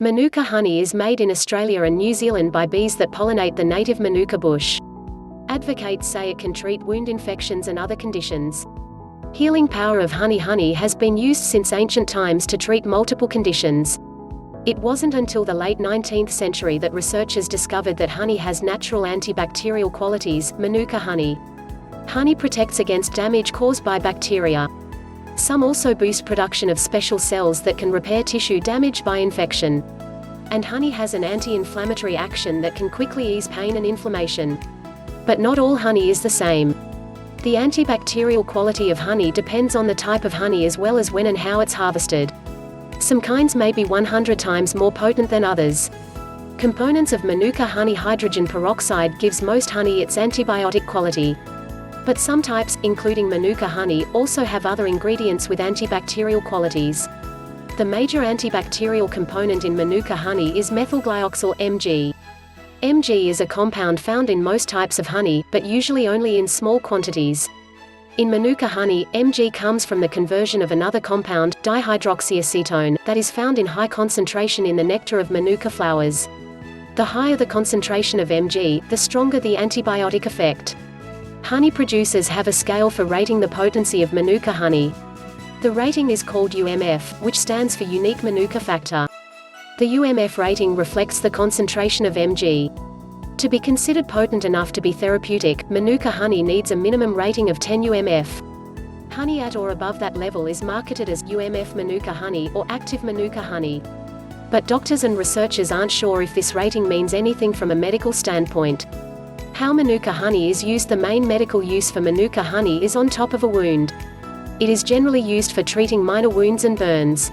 Manuka honey is made in Australia and New Zealand by bees that pollinate the native Manuka bush. Advocates say it can treat wound infections and other conditions. Healing power of honey has been used since ancient times to treat multiple conditions. It wasn't until the late 19th century that researchers discovered that honey has natural antibacterial qualities. Manuka honey. Honey protects against damage caused by bacteria. Some also boost production of special cells that can repair tissue damaged by infection. And honey has an anti-inflammatory action that can quickly ease pain and inflammation. But not all honey is the same. The antibacterial quality of honey depends on the type of honey as well as when and how it's harvested. Some kinds may be 100 times more potent than others. Components of Manuka honey: hydrogen peroxide gives most honey its antibiotic quality. But some types, including Manuka honey, also have other ingredients with antibacterial qualities. The major antibacterial component in Manuka honey is methylglyoxal, Mg. Mg is a compound found in most types of honey, but usually only in small quantities. In Manuka honey, Mg comes from the conversion of another compound, dihydroxyacetone, that is found in high concentration in the nectar of Manuka flowers. The higher the concentration of Mg, the stronger the antibiotic effect. Honey producers have a scale for rating the potency of Manuka honey. The rating is called UMF, which stands for Unique Manuka Factor. The UMF rating reflects the concentration of Mg. To be considered potent enough to be therapeutic, Manuka honey needs a minimum rating of 10 UMF. Honey at or above that level is marketed as UMF Manuka honey or active Manuka honey. But doctors and researchers aren't sure if this rating means anything from a medical standpoint. How Manuka honey is used: the main medical use for Manuka honey is on top of a wound. It is generally used for treating minor wounds and burns.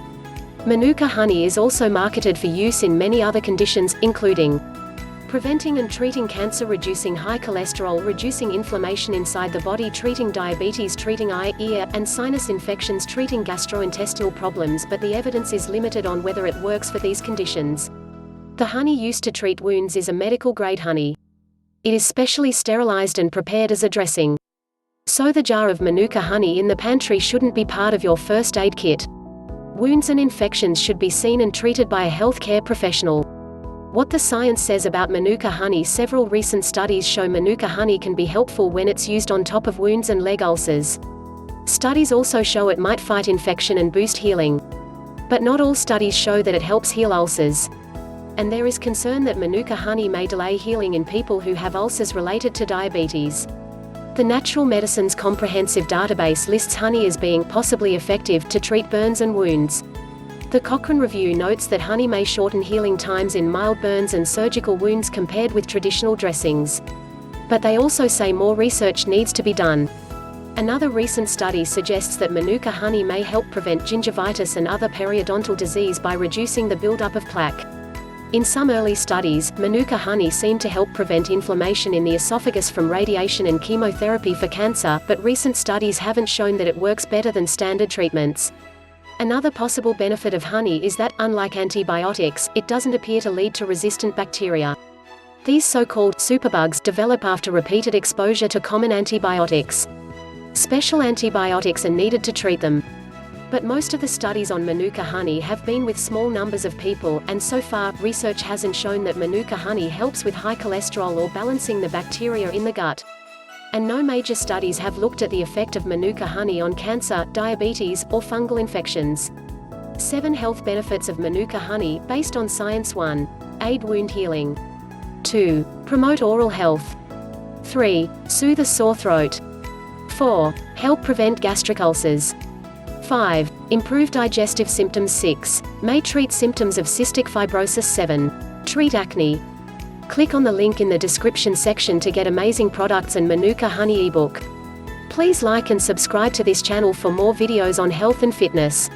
Manuka honey is also marketed for use in many other conditions, including preventing and treating cancer, reducing high cholesterol, reducing inflammation inside the body, treating diabetes, treating eye, ear, and sinus infections, treating gastrointestinal problems, but the evidence is limited on whether it works for these conditions. The honey used to treat wounds is a medical-grade honey. It is specially sterilized and prepared as a dressing. So the jar of Manuka honey in the pantry shouldn't be part of your first aid kit. Wounds and infections should be seen and treated by a healthcare professional. What the science says about Manuka honey: several recent studies show Manuka honey can be helpful when it's used on top of wounds and leg ulcers. Studies also show it might fight infection and boost healing. But not all studies show that it helps heal ulcers. And there is concern that Manuka honey may delay healing in people who have ulcers related to diabetes. The Natural Medicines Comprehensive Database lists honey as being possibly effective to treat burns and wounds. The Cochrane Review notes that honey may shorten healing times in mild burns and surgical wounds compared with traditional dressings. But they also say more research needs to be done. Another recent study suggests that Manuka honey may help prevent gingivitis and other periodontal disease by reducing the buildup of plaque. In some early studies, Manuka honey seemed to help prevent inflammation in the esophagus from radiation and chemotherapy for cancer, but recent studies haven't shown that it works better than standard treatments. Another possible benefit of honey is that, unlike antibiotics, it doesn't appear to lead to resistant bacteria. These so-called superbugs develop after repeated exposure to common antibiotics. Special antibiotics are needed to treat them. But most of the studies on Manuka honey have been with small numbers of people, and so far, research hasn't shown that Manuka honey helps with high cholesterol or balancing the bacteria in the gut. And no major studies have looked at the effect of Manuka honey on cancer, diabetes, or fungal infections. 7 health benefits of Manuka honey, based on science. 1. Aid wound healing. 2. Promote oral health. 3. Soothe a sore throat. 4. Help prevent gastric ulcers. 5. Improve digestive symptoms. 6. May treat symptoms of cystic fibrosis. 7. Treat acne. Click on the link in the description section to get amazing products and Manuka honey ebook. Please like and subscribe to this channel for more videos on health and fitness.